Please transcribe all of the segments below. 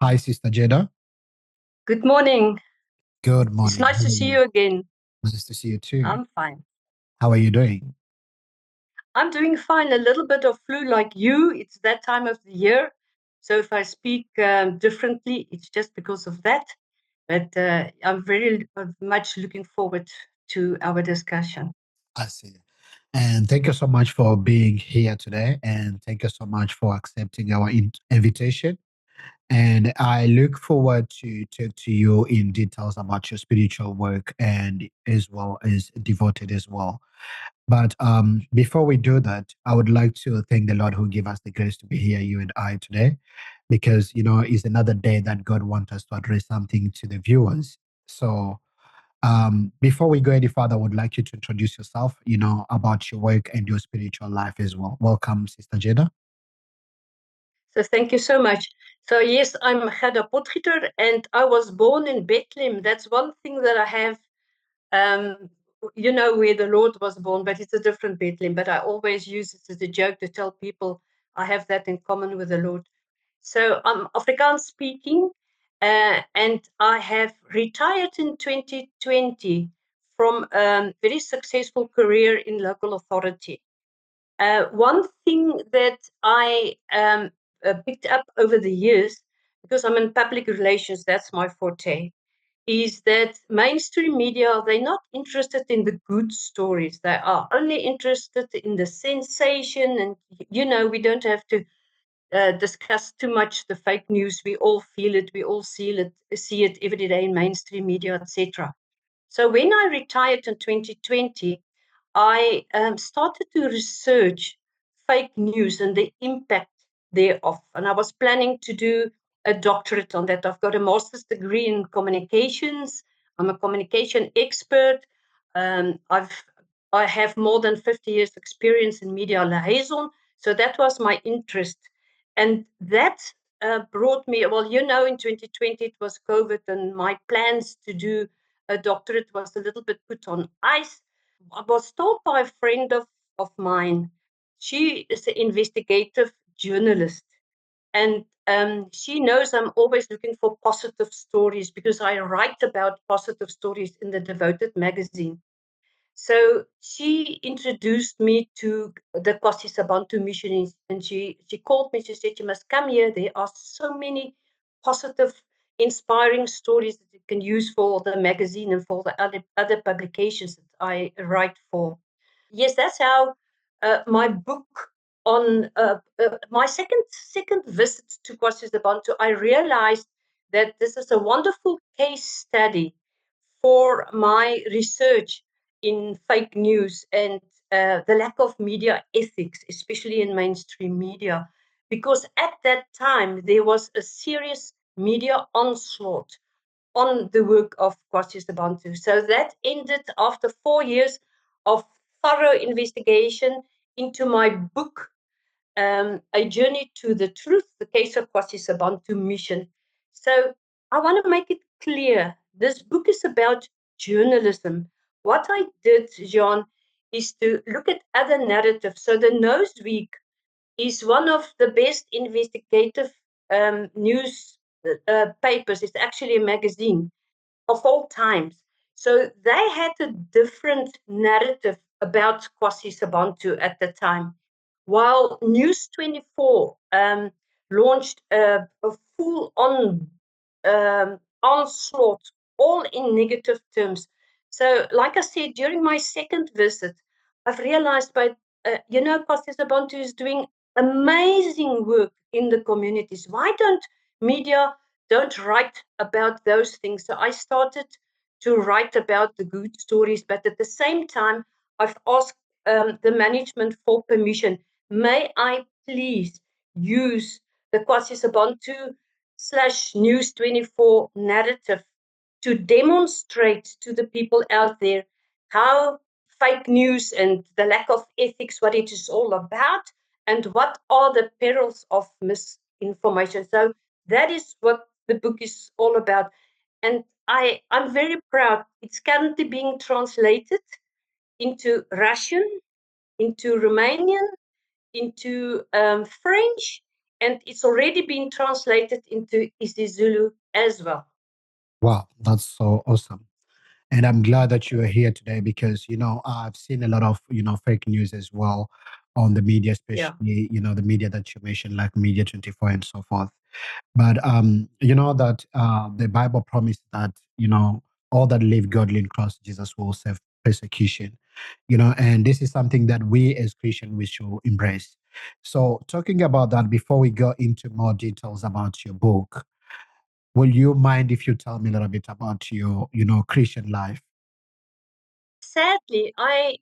Hi, Sister Gerda. Good morning. Good It's morning. nice How to are see you? you again. Nice to see you too. I'm fine. How are you doing? I'm doing fine. A little bit of flu like you. It's that time of the year. So if I speak differently, it's just because of that. But I'm very much looking forward to our discussion. I see. And thank you so much for being here today. And thank you so much for accepting our invitation. And I look forward to talk to you in details about your spiritual work and as well as devoted as well. But before we do that, I would like to thank the Lord who gave us the grace to be here, you and I, today, because it's another day that God wants us to address something to the viewers. So before we go any further, I would like you to introduce yourself, about your work and your spiritual life as well. Welcome, Sister Jeda. So thank you so much. So yes, I'm Gerda Potgieter and I was born in Bethlehem. That's one thing that I have, um, where the Lord was born, but it's a different Bethlehem. But I always use it as a joke to tell people I have that in common with the Lord. So I'm Afrikaans speaking, and I have retired in 2020 from a very successful career in local authority. One thing that I picked up over the years, because I'm in public relations, that's my forte, is that mainstream media, they're not interested in the good stories. They are only interested in the sensation. And, we don't have to discuss too much the fake news. We all feel it. We all see it every day in mainstream media, etc. So when I retired in 2020, I started to research fake news and the impact thereof. And I was planning to do a doctorate on that. I've got a master's degree in communications. I'm a communication expert. I have more than 50 years experience in media liaison. So that was my interest. And that brought me, well, in 2020 it was COVID, and my plans to do a doctorate was a little bit put on ice. I was told by a friend of mine, she is an investigative journalist, and she knows I'm always looking for positive stories because I write about positive stories in the Devoted magazine. So she introduced me to the Kwasizabantu mission, and she called me. She said, "You must come here. There are so many positive, inspiring stories that you can use for the magazine and for the other publications that I write for." Yes, that's how my book on my second visit to Kwasizabantu, I realized that this is a wonderful case study for my research in fake news and the lack of media ethics, especially in mainstream media, because at that time there was a serious media onslaught on the work of Kwasizabantu. So that ended after 4 years of thorough investigation into my book, A Journey to the Truth, the case of Kwasizabantu mission. So I want to make it clear, this book is about journalism. What I did, Jean, is to look at other narratives. So the Newsweek is one of the best investigative news papers. It's actually a magazine of all times. So they had a different narrative about Kwasizabantu at the time. While News 24 launched a full on onslaught, all in negative terms. So, like I said, during my second visit, I've realized, Kwasizabantu is doing amazing work in the communities. Why don't write about those things? So I started to write about the good stories, but at the same time, I've asked the management for permission. May I please use the Kwasizabantu / News 24 narrative to demonstrate to the people out there how fake news and the lack of ethics, what it is all about, and what are the perils of misinformation. So that is what the book is all about. And I'm very proud. It's currently being translated into Russian, into Romanian, into French, and it's already been translated into isiZulu as well. Wow, that's so awesome. And I'm glad that you are here today because, I've seen a lot of, fake news as well on the media, Yeah. especially, the media that you mentioned, like Media 24 and so forth. But you know that the Bible promised that, all that live godly in Christ Jesus will save persecution, and this is something that we as Christians we should embrace. So talking about that, before we go into more details about your book, will you mind if you tell me a little bit about your, Christian life? Sadly, I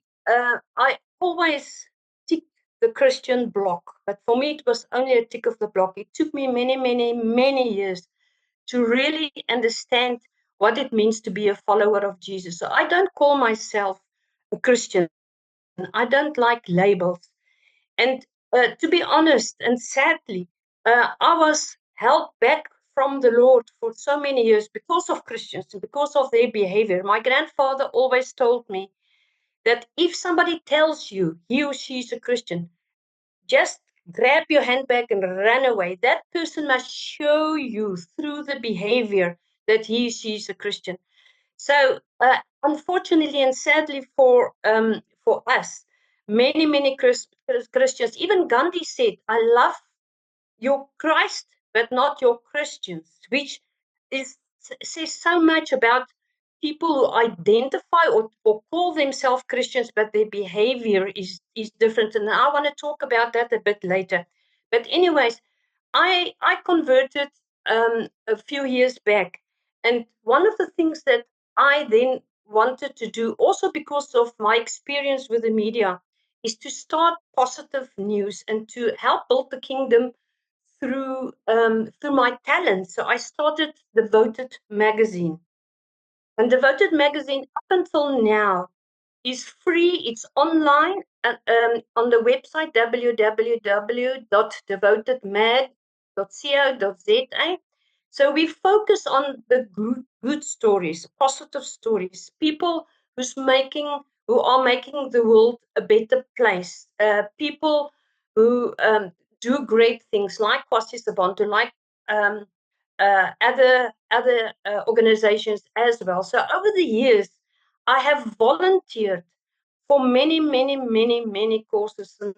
always tick the Christian block, but for me it was only a tick of the block. It took me many, many, many years to really understand what it means to be a follower of Jesus. So I don't call myself a Christian. I don't like labels. And to be honest, and sadly, I was held back from the Lord for so many years because of Christians and because of their behavior. My grandfather always told me that if somebody tells you he or she is a Christian, just grab your handbag and run away. That person must show you through the behavior that he or she is a Christian. So, unfortunately and sadly for us, many Christians, even Gandhi said, "I love your Christ, but not your Christians," which is says so much about people who identify or call themselves Christians, but their behavior is different. And I want to talk about that a bit later. But anyways, I converted a few years back, and one of the things that I then wanted to do, also because of my experience with the media, is to start positive news and to help build the kingdom through my talent. So I started Devoted magazine, and Devoted magazine up until now is free. It's online on the website www.devotedmag.co.za. So we focus on the good stories, positive stories, people who are making the world a better place, people who do great things like Kwasizabantu, like um, other organizations as well. So over the years, I have volunteered for many courses, and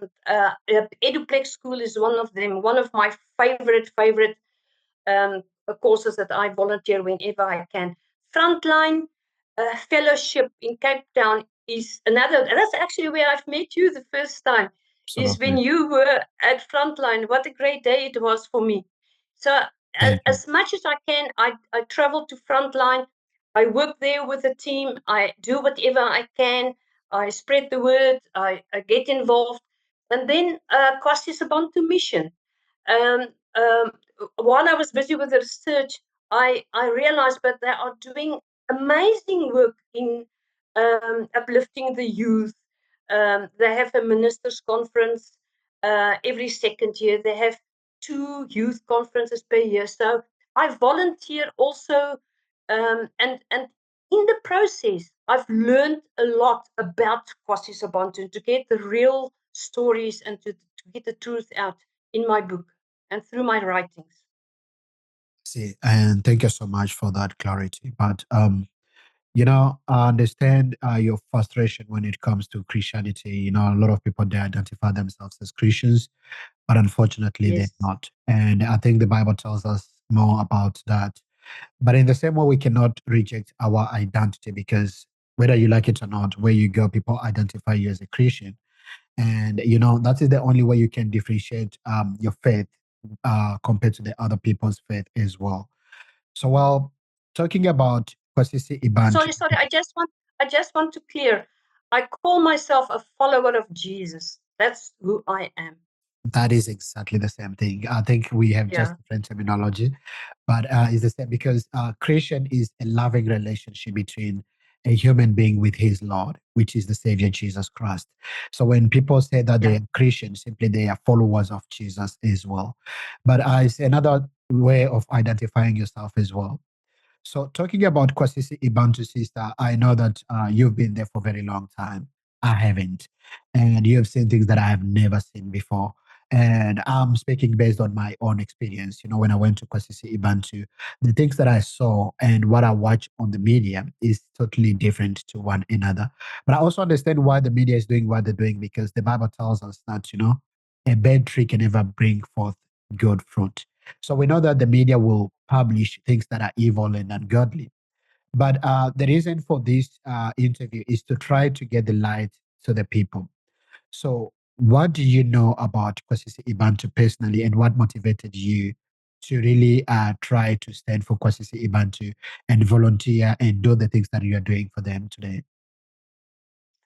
Eduplex School is one of them. One of my favorite um, courses that I volunteer whenever I can. Frontline Fellowship in Cape Town is another. That's actually where I've met you the first time. Is when Absolutely. you were at Frontline. What a great day it was for me. So Thank you. as much as I can, I travel to Frontline. I work there with the team. I do whatever I can. I spread the word. I get involved. And then Kwasizabantu mission. Um, um, while I was busy with the research, I realized that they are doing amazing work in uplifting the youth. They have a ministers' conference every second year. They have two youth conferences per year. So I volunteer also, and in the process, I've learned a lot about Kwasizabantu to get the real stories and to get the truth out in my book and through my writings. See, and thank you so much for that clarity. But I understand your frustration when it comes to Christianity. A lot of people they identify themselves as Christians, but unfortunately they're Yes. not. And I think the Bible tells us more about that. But in the same way, we cannot reject our identity because whether you like it or not, where you go, people identify you as a Christian. And that is the only way you can differentiate your faith compared to the other people's faith as well. So, well, talking about Kwasisi Ibantu, Sorry. I just want to clear. I call myself a follower of Jesus. That's who I am. that is exactly the same thing. I think we have just Yeah. different terminology, but it's the same because Christian is a loving relationship between a human being with his Lord, which is the Savior Jesus Christ. So when people say that they Yeah. are Christian, simply they are followers of Jesus as well. But it's another way of identifying yourself as well. So talking about Kwasisi Ibantu sister, I know that you've been there for a very long time. I haven't. And you have seen things that I have never seen before. And I'm speaking based on my own experience. When I went to Kwasizabantu, the things that I saw and what I watch on the media is totally different to one another. But I also understand why the media is doing what they're doing, because the Bible tells us that, a bad tree can never bring forth good fruit. So we know that the media will publish things that are evil and ungodly. But the reason for this interview is to try to get the light to the people. So, what do you know about Kwasisi Ibantu personally, and what motivated you to really try to stand for Kwasisi Ibantu and volunteer and do the things that you are doing for them today?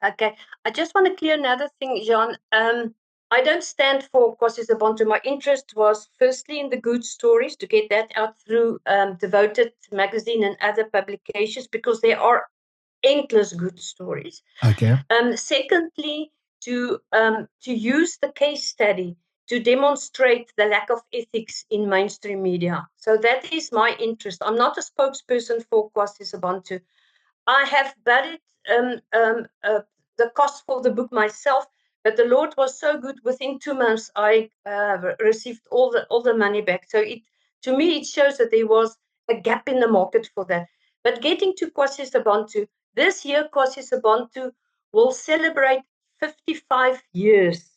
Okay, I just want to clear another thing, Jean. I don't stand for Kwasizabantu. My interest was firstly in the good stories, to get that out through Devoted magazine and other publications, because there are endless good stories. Okay. Secondly, to use the case study to demonstrate the lack of ethics in mainstream media. So that is my interest. I'm not a spokesperson for Kwasizabantu. I have buried um, um, uh, the cost for the book myself, but the Lord was so good. Within 2 months, I received all the money back. So to me it shows that there was a gap in the market for that. But getting to Kwasizabantu, this year Kwasizabantu will celebrate 55 years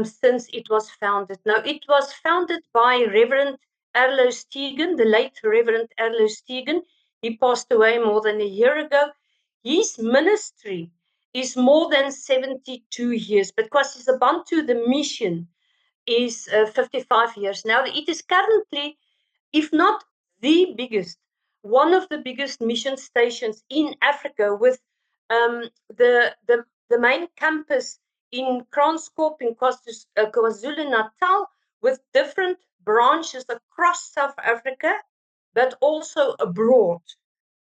since it was founded. Now, it was founded by Reverend Erlo Stegen, the late Reverend Erlo Stegen. He passed away more than a year ago. His ministry is more than 72 years, but Kwasizabantu, the mission, is 55 years. Now, it is currently, if not the biggest, one of the biggest mission stations in Africa, with the main campus in Kranskop in KwaZulu-Natal, with different branches across South Africa, but also abroad.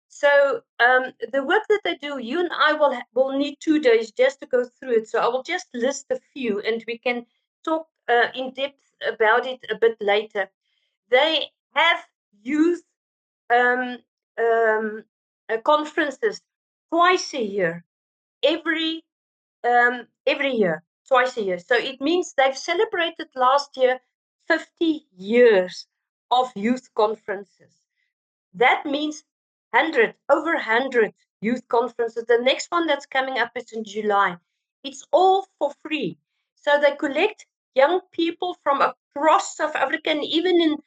So the work that they do, you and I will need 2 days just to go through it. So I will just list a few, and we can talk in depth about it a bit later. They have youth um, um, conferences twice a year, every year, twice a year. So it means they've celebrated last year 50 years of youth conferences. That means 100, over 100 youth conferences. The next one that's coming up is in July. It's all for free. So they collect young people from across South Africa, and even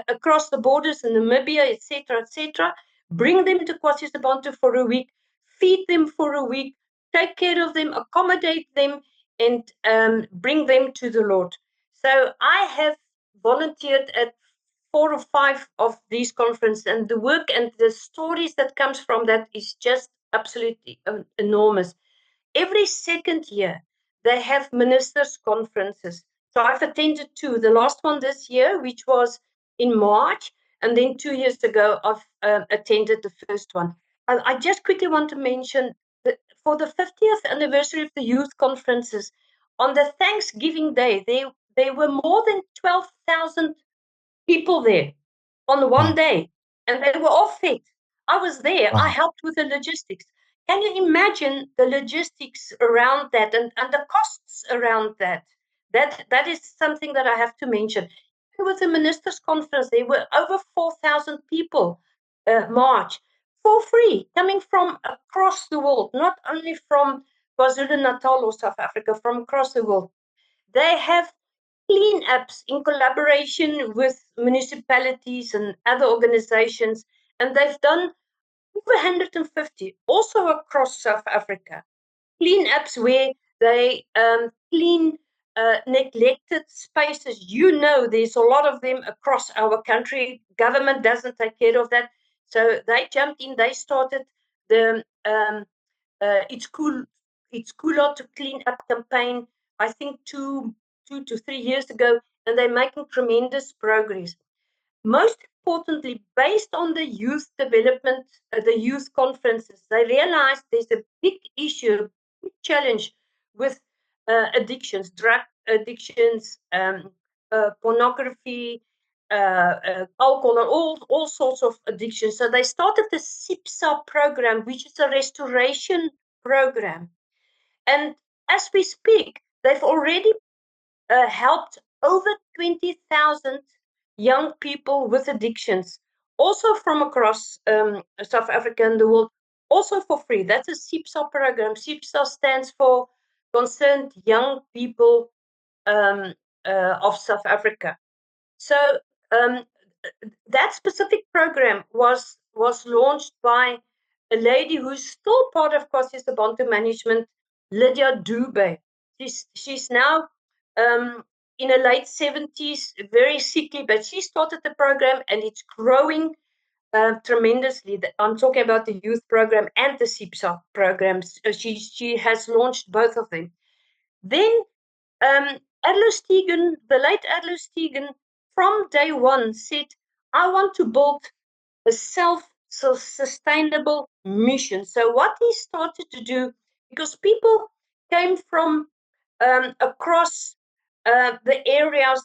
across the borders in Namibia, etc., bring them to Kwasizabantu for a week, feed them for a week, take care of them, accommodate them, and bring them to the Lord. So I have volunteered at 4 or 5 of these conferences, and the work and the stories that comes from that is just absolutely enormous. Every second year they have ministers conferences. So I've attended two, the last one this year, which was in March, and then 2 years ago I've attended the first one. I just quickly want to mention that for the 50th anniversary of the youth conferences, on the Thanksgiving Day, there were more than 12,000 people there on one Wow. day, and they were all fed. I was there. I Wow. helped with the logistics. Can you imagine the logistics around that, and the costs around that? That is something that I have to mention. Even with the ministers' conference, there were over 4,000 people march for free, coming from across the world, not only from KwaZulu Natal or South Africa, from across the world. They have cleanups in collaboration with municipalities and other organizations, and they've done over 150 also across South Africa. Cleanups where they clean neglected spaces. There's a lot of them across our country. Government doesn't take care of that. So they jumped in, they started the it's cool. It's cooler to clean up campaign. I think 2 to 3 years ago, and they're making tremendous progress. Most importantly, based on the youth development, the youth conferences, they realized there's a big issue, big challenge with addictions, drug addictions, pornography, alcohol, and all sorts of addictions. So they started the SIPSA program, which is a restoration program. And as we speak, they've already helped over 20,000 young people with addictions, also from across South Africa and the world, also for free. That's a CIPSA program. CIPSA stands for Concerned Young People um, of South Africa. So um, that specific program was launched by a lady who's still part of Kwasizabantu management, Lydia Dube. She's now in her late 70s, very sickly, but she started the program and it's growing tremendously. I'm talking about the youth program and the CIPSA programs. She has launched both of them. Then Adler Stegen, the late Adler Stegen, from day one said, I want to build a self-sustainable mission. So what he started to do, because people came from across the areas,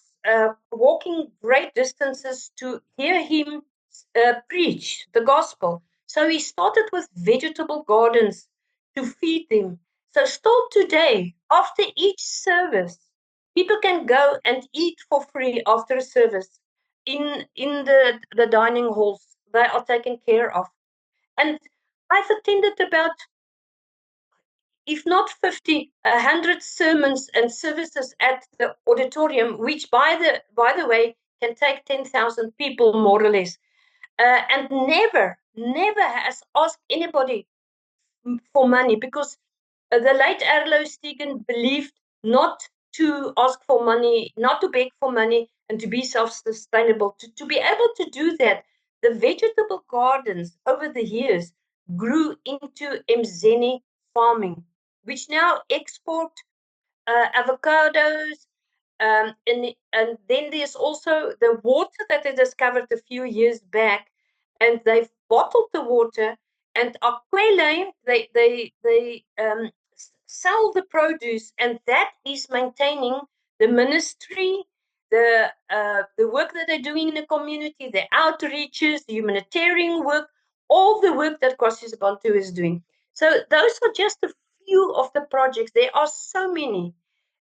walking great distances to hear him preach the gospel. So he started with vegetable gardens to feed them. So still today, after each service, people can go and eat for free after a service in the dining halls. They are taken care of. And I've attended about, if not 50, 100 sermons and services at the auditorium, which by the way can take 10,000 people more or less, and never has asked anybody for money, because the late Erlo Stegen believed not to ask for money, not to beg for money, and to be self-sustainable. To be able to do that, the vegetable gardens over the years grew into Mzeni farming, which now export avocados. And then there's also the water that they discovered a few years back, and they've bottled the water. And Aquele, they sell the produce, and that is maintaining the ministry, the work that they're doing in the community, the outreaches, the humanitarian work, all the work that Kwasizabantu is doing. So those are just a few of the projects. There are so many.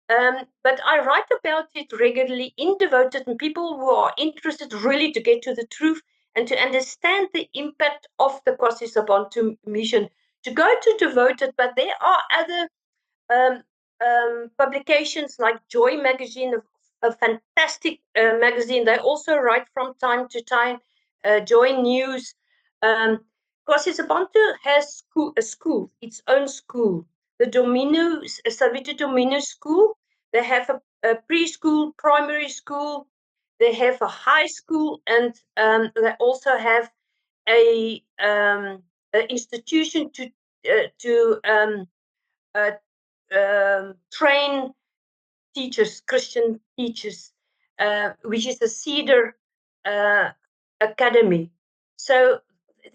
But I write about it regularly in Devoted, and people who are interested really to get to the truth and to understand the impact of the Kwasizabantu mission, to go to Devoted. But there are other um, publications like Joy Magazine, a fantastic magazine. They also write from time to time, Joy News. Um, Kwasizabantu has a school, its own school, the Domino, Savita Domino School. They have a preschool, primary school. They have a high school, and they also have a institution to train teachers, Christian teachers, which is the Cedar uh, Academy. So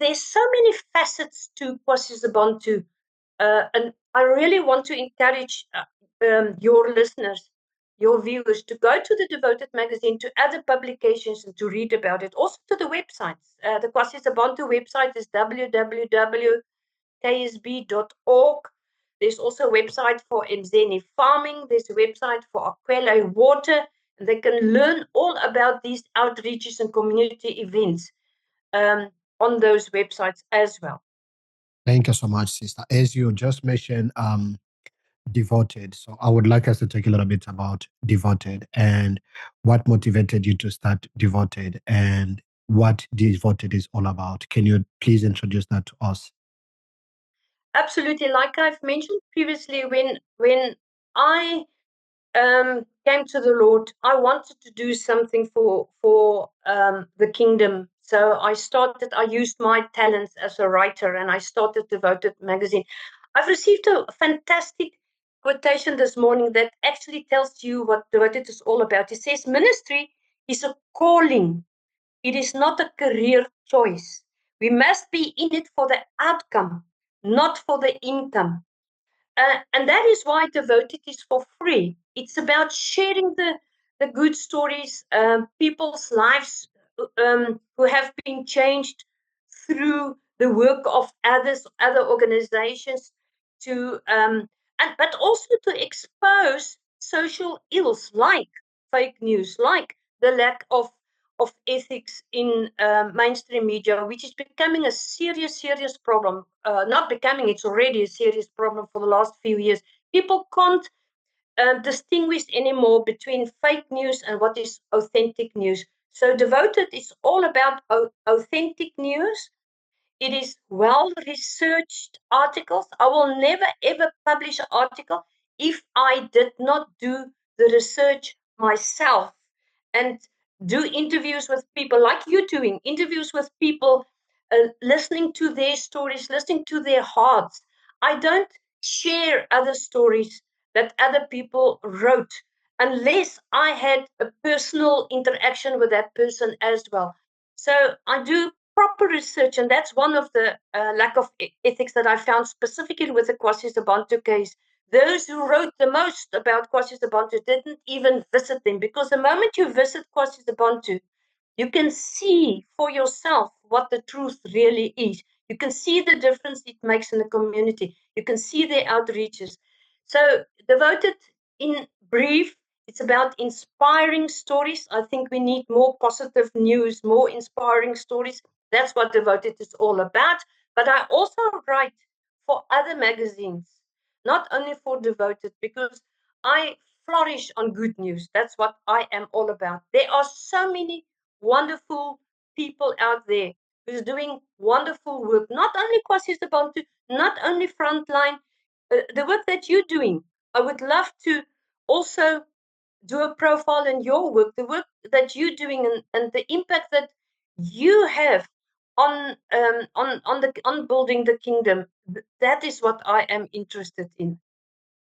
there's so many facets to Kwasizabantu, and I really want to encourage your listeners, your viewers, to go to the Devoted magazine, to other publications, and to read about it. Also to the websites. The Kwasizabantu website is www.ksb.org. There's also a website for Mzeni farming. There's a website for Aquele water. And they can learn all about these outreaches and community events on those websites as well. Thank you so much, sister. As you just mentioned, Devoted. So I would like us to talk a little bit about Devoted and what motivated you to start Devoted and what Devoted is all about. Can you please introduce that to us? Absolutely. Like I've mentioned previously, when I came to the Lord, I wanted to do something for the kingdom. So I used my talents as a writer, and I started Devoted magazine. I've received a fantastic quotation this morning that actually tells you what Devoted is all about. It says, ministry is a calling. It is not a career choice. We must be in it for the outcome, not for the income. And that is why Devoted is for free. It's about sharing the good stories, people's lives who have been changed through the work of other organizations, to but also to expose social ills like fake news, like the lack of ethics in mainstream media, which is becoming a serious problem. Not becoming, it's already a serious problem for the last few years. People can't distinguish anymore between fake news and what is authentic news. So Devoted is all about authentic news. It is well researched articles. I will never ever publish an article if I did not do the research myself and do interviews with people like you doing, interviews with people, listening to their stories, listening to their hearts. I don't share other stories that other people wrote unless I had a personal interaction with that person as well. So I do proper research, and that's one of the lack of ethics that I found specifically with the Kwasizabantu case. Those who wrote the most about Kwasizabantu didn't even visit them, because the moment you visit Kwasizabantu, you can see for yourself what the truth really is. You can see the difference it makes in the community. You can see their outreaches. So, Devoted in brief, it's about inspiring stories. I think we need more positive news, more inspiring stories. That's what Devoted is all about. But I also write for other magazines, not only for Devoted, because I flourish on good news. That's what I am all about. There are so many wonderful people out there who's doing wonderful work, not only Kwasizabantu, not only Frontline, the work that you're doing. I would love to also do a profile in your work, the work that you're doing, and the impact that you have on building the kingdom. That is what I am interested in.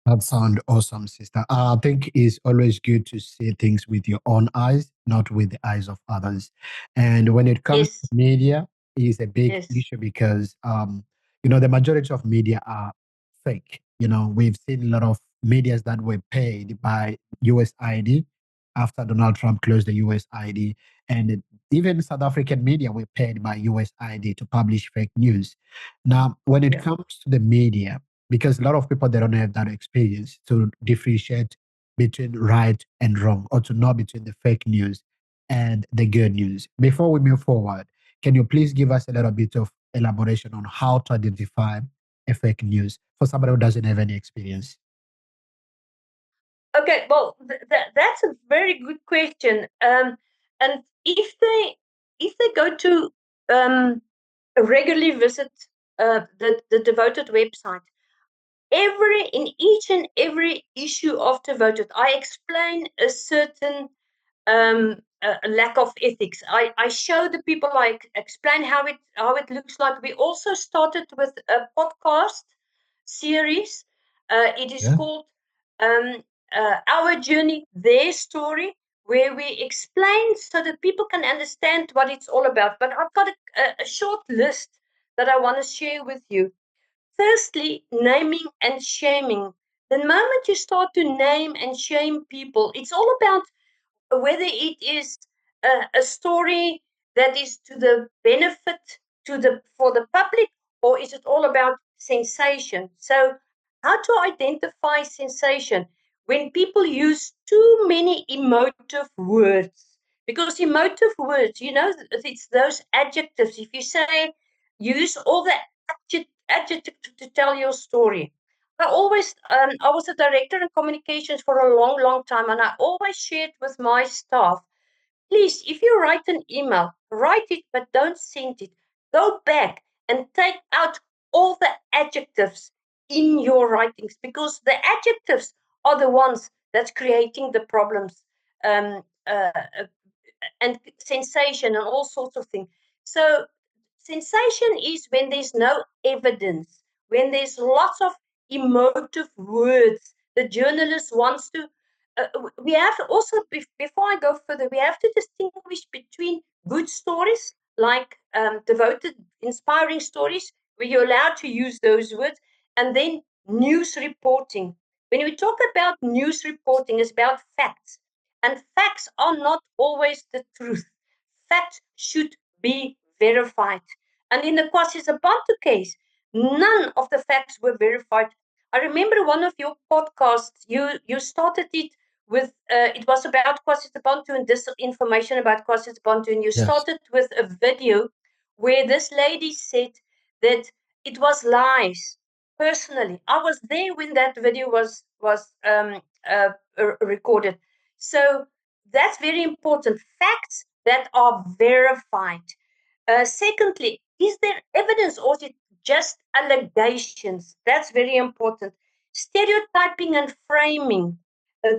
That sounds awesome, sister. I think it's always good to see things with your own eyes, not with the eyes of others. And when it comes to Yes, media, is a big yes, issue because the majority of media are fake. We've seen a lot of medias that were paid by USID after Donald Trump closed the USID, and even South African media were paid by USID to publish fake news. Now, when it yeah. comes to the media, because a lot of people they don't have that experience to differentiate between right and wrong, or to know between the fake news and the good news. Before we move forward, can you please give us a little bit of elaboration on how to identify a fake news for somebody who doesn't have any experience? Okay, well, that's a very good question. And if they go to regularly visit the Devoted website, in each and every issue of Devoted, I explain a certain a lack of ethics. I show the people, like, explain how it looks like. We also started with a podcast series. It is Yeah, called Our Journey, Their Story, where we explain so that people can understand what it's all about. But I've got a short list that I want to share with you. Firstly, naming and shaming. The moment you start to name and shame people, it's all about whether it is a story that is to the benefit to the for the public, or is it all about sensation. So how to identify sensation when people use too many emotive words, because emotive words, it's those adjectives. If you say, use all the adjectives to tell your story. I was a director in communications for a long time, and I always shared with my staff, please, if you write an email, write it, but don't send it. Go back and take out all the adjectives in your writings, because the adjectives are the ones that's creating the problems. Um, uh, uh, and sensation and all sorts of things. So, sensation is when there's no evidence, when there's lots of emotive words. The journalist wants to. We have to also, before I go further, we have to distinguish between good stories, like Devoted, inspiring stories, where you're allowed to use those words, and then news reporting. When we talk about news reporting, it's about facts. And facts are not always the truth. Facts should be verified. And in the Kwasizabantu case, none of the facts were verified. I remember one of your podcasts. You started it with it was about Kwasizabantu and disinformation about Kwasizabantu, and you Yes. started with a video where this lady said that it was lies. Personally, I was there when that video was recorded. So that's very important. Facts that are verified. Secondly, is there evidence or is it just allegations? That's very important. Stereotyping and framing.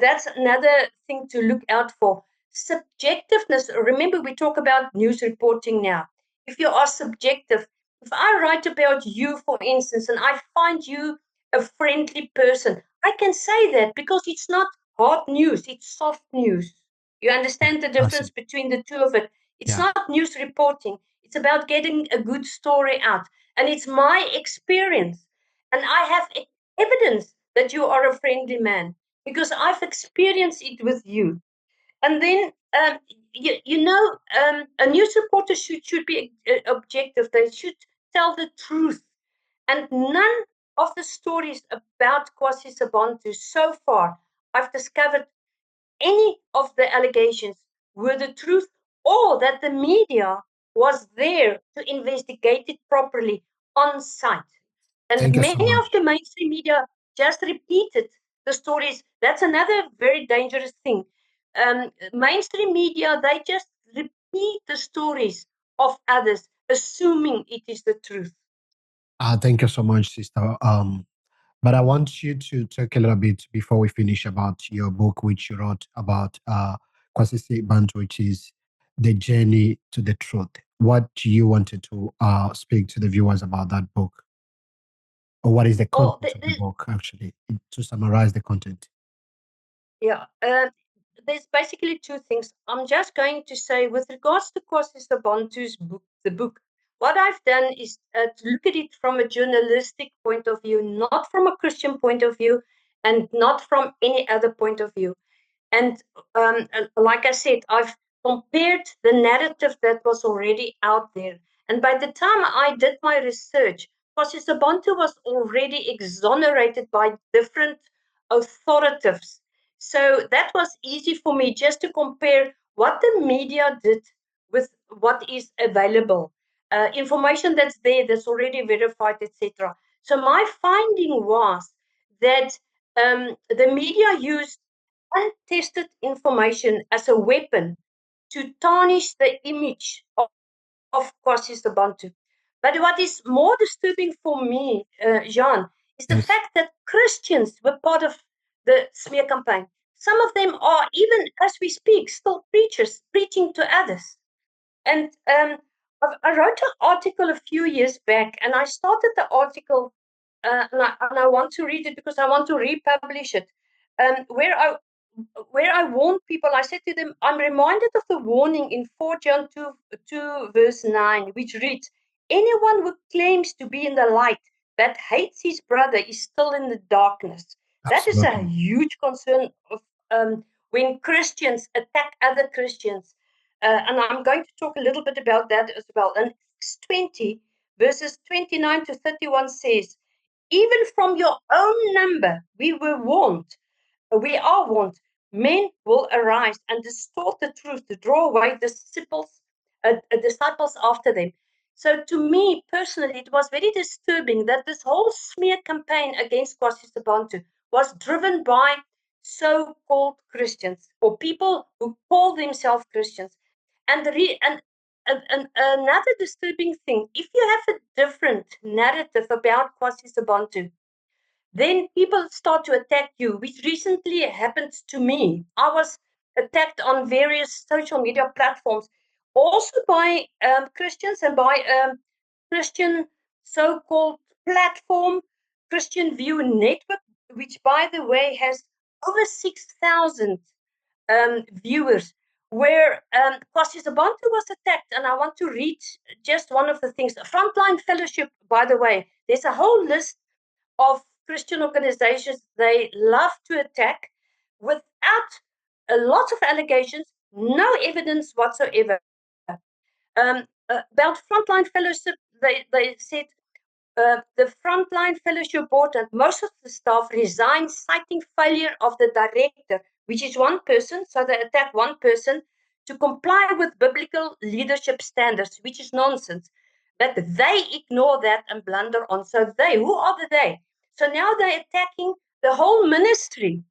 That's another thing to look out for. Subjectiveness. Remember, we talk about news reporting now. If you are subjective, if I write about you, for instance, and I find you a friendly person, I can say that because it's not hard news, it's soft news. You Yeah. understand the I see. difference between the two of it? It's Yeah. not news reporting, it's about getting a good story out. And it's my experience. And I have evidence that you are a friendly man because I've experienced it with you. And then, a news reporter should be objective. They should tell the truth. And none of the stories about Kwasi Sabantu so far, I've discovered any of the allegations were the truth or that the media was there to investigate it properly on site. And Thank you so many of the much. mainstream media just repeated the stories. That's another very dangerous thing. Mainstream media, they just repeat the stories of others, assuming it is the truth. Thank you so much, sister. But I want you to talk a little bit before we finish about your book, which you wrote about Kwasizabantu, which is the journey to the truth. What do you wanted to speak to the viewers about that book, or what is the Oh, content of the book actually, to summarize the content? yeah. There's basically two things. I'm just going to say, with regards to Kwasizabantu's book, the book, what I've done is to look at it from a journalistic point of view, not from a Christian point of view, and not from any other point of view. And like I said, I've compared the narrative that was already out there. And by the time I did my research, Kwasizabantu was already exonerated by different authorities. So that was easy for me just to compare what the media did with what is available. Information that's there, that's already verified, etc. So my finding was that the media used untested information as a weapon to tarnish the image of Kwasizabantu. But what is more disturbing for me, Jean, is the fact Yes. that Christians were part of the smear campaign. Some of them are, even as we speak, still preachers preaching to others. And I wrote an article a few years back, and I started the article, and I want to read it because I want to republish it. Where I warned people, I said to them, I'm reminded of the warning in 4 John 2 verse 9, which reads, anyone who claims to be in the light that hates his brother is still in the darkness. That is a Absolutely. huge concern of when Christians attack other Christians. And I'm going to talk a little bit about that as well. And Acts 20, verses 29 to 31 says, even from your own number, we are warned, men will arise and distort the truth to draw away disciples after them. So to me personally, it was very disturbing that this whole smear campaign against Kwasizabantu was driven by so-called Christians or people who call themselves Christians. And another disturbing thing, if you have a different narrative about Kwasizabantu, then people start to attack you, which recently happened to me. I was attacked on various social media platforms, also by Christians and by Christian so-called platform, Christian View Network, which, by the way, has over 6,000 viewers, where Kwasizabantu was attacked. And I want to read just one of the things. Frontline Fellowship, by the way, there's a whole list of Christian organizations they love to attack without a lot of allegations, no evidence whatsoever. About Frontline Fellowship, they said, the frontline fellowship board and most of the staff resigned, citing failure of the director, which is one person. So they attack one person to comply with biblical leadership standards, which is nonsense. But they ignore that and blunder on. So they, who are the they? So now they're attacking the whole ministry.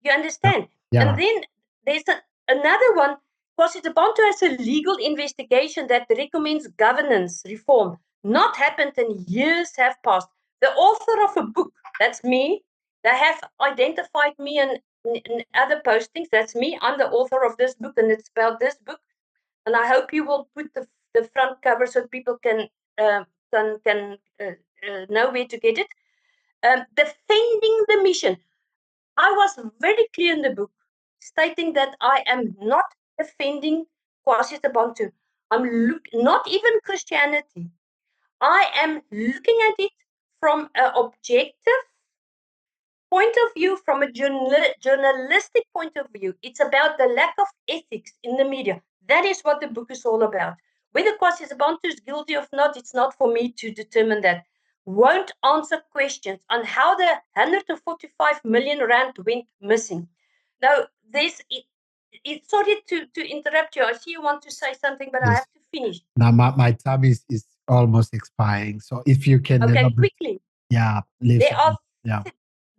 You Yeah. understand? And Yeah. then there's another one. Kwasizabantu has a legal investigation that recommends governance reform. Not happened and years have passed. The author of a book, that's me, they have identified me in other postings. That's me. I'm the author of this book, and it's about this book. And I hope you will put the front cover so people uh, know where to get it. Defending the mission. I was very clear in the book, stating that I am not defending Kwasizabantu. Not even Christianity. I am looking at it from an objective point of view, from a journalistic point of view. It's about the lack of ethics in the media. That is what the book is all about. Whether Kwasizabantu is guilty or not, it's not for me to determine that. Won't answer questions on how the 145 million rand went missing. Now, sorry to interrupt you. I see you want to say something, but I Yes. have to finish. Now my time is almost expiring. So if you can Okay, elaborate, quickly. yeah, leave There some. are Yeah.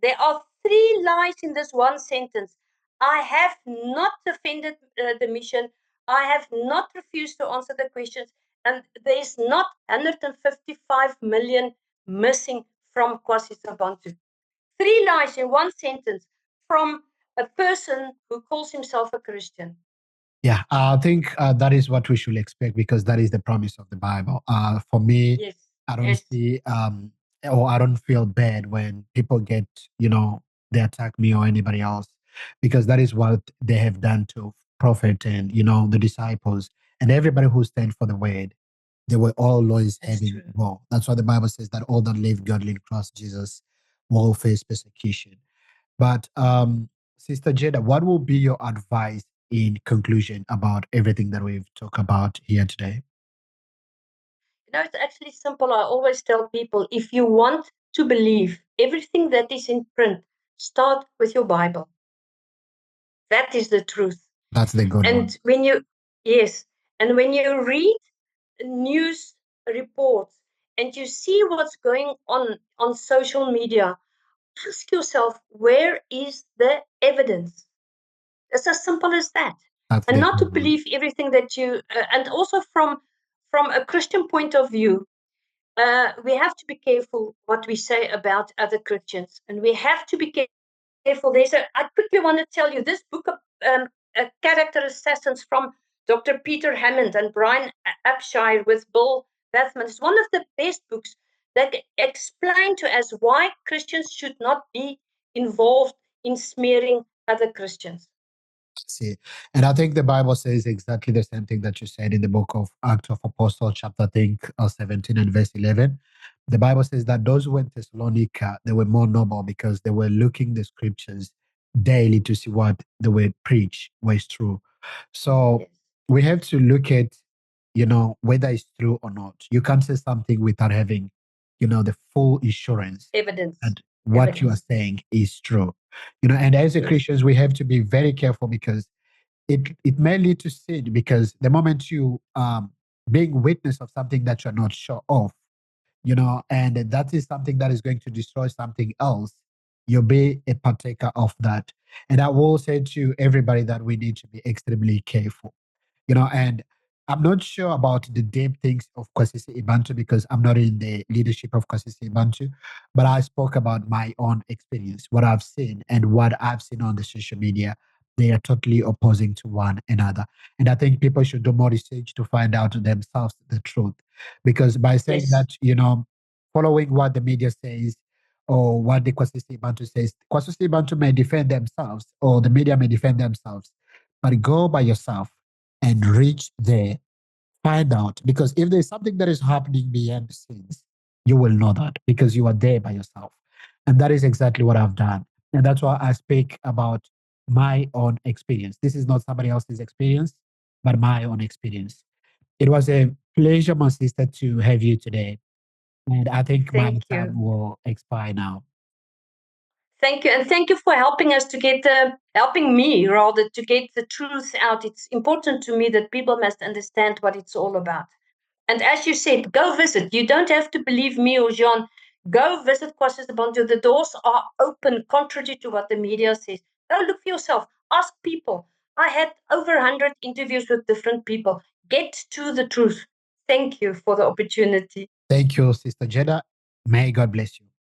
there are three lies in this one sentence. I have not defended the mission. I have not refused to answer the questions, and there is not 155 million missing from Kwasizabantu. Three lies in one sentence from a person who calls himself a Christian. Yeah, I think that is what we should expect because that is the promise of the Bible. For me, Yes, I don't yes, see or I don't feel bad when people get, they attack me or anybody else because that is what they have done to prophet and the disciples and everybody who stand for the word. They were always that's having true. war. That's why the Bible says that all that live godly in Christ Jesus will face persecution. But Sister Jada, what will be your advice in conclusion about everything that we've talked about here today? It's actually simple. I always tell people if you want to believe everything that is in print, start with your Bible. That is the truth. That's the good one. And yes, and when you read news reports and you see what's going on social media, ask yourself, where is the evidence? It's as simple as that. That's And the not to good one. believe everything that and also from a Christian point of view, we have to be careful what we say about other Christians, and we have to be careful. I quickly want to tell you this book of character assassins from Dr. Peter Hammond and Brian Upshire with Bill Bathman is one of the best books that explain to us why Christians should not be involved in smearing other Christians. See, and I think the Bible says exactly the same thing that you said in the book of Acts of Apostles, chapter I think 17 and verse 11. The Bible says that those who went to Thessalonica, they were more noble because they were looking the scriptures daily to see what the word preach was true. So Yes. we have to look at, whether it's true or not. You can't say something without having, the full assurance Evidence. that what you are Evidence. saying is true. And as a Yes. Christians, we have to be very careful because it may lead to sin because the moment you being witness of something that you're not sure of, and that is something that is going to destroy something else, you'll be a partaker of that. And I will say to everybody that we need to be extremely careful, and I'm not sure about the deep things of Kwasisi Ibantu because I'm not in the leadership of Kwasisi Ibantu, but I spoke about my own experience, what I've seen and what I've seen on the social media. They are totally opposing to one another. And I think people should do more research to find out themselves the truth. Because by saying Yes. that, following what the media says or what the Kwasisi Bantu says, Kwasisi Bantu may defend themselves or the media may defend themselves, but go by yourself and reach there, find out. Because if there's something that is happening behind the scenes, you will know that because you are there by yourself. And that is exactly what I've done. And that's why I speak about my own experience. This is not somebody else's experience, but my own experience. It was a pleasure, my sister, to have you today. And I think my Thank time you. will expire now. Thank you, and thank you for helping us to get helping me rather to get the truth out. It's important to me that people must understand what it's all about. And as you said, go visit. You don't have to believe me or Jean. Go visit Kwasizabantu. The doors are open, contrary to what the media says. Go look for yourself. Ask people. I had over 100 interviews with different people. Get to the truth. Thank you for the opportunity. Thank you, Sister Gerda. May God bless you.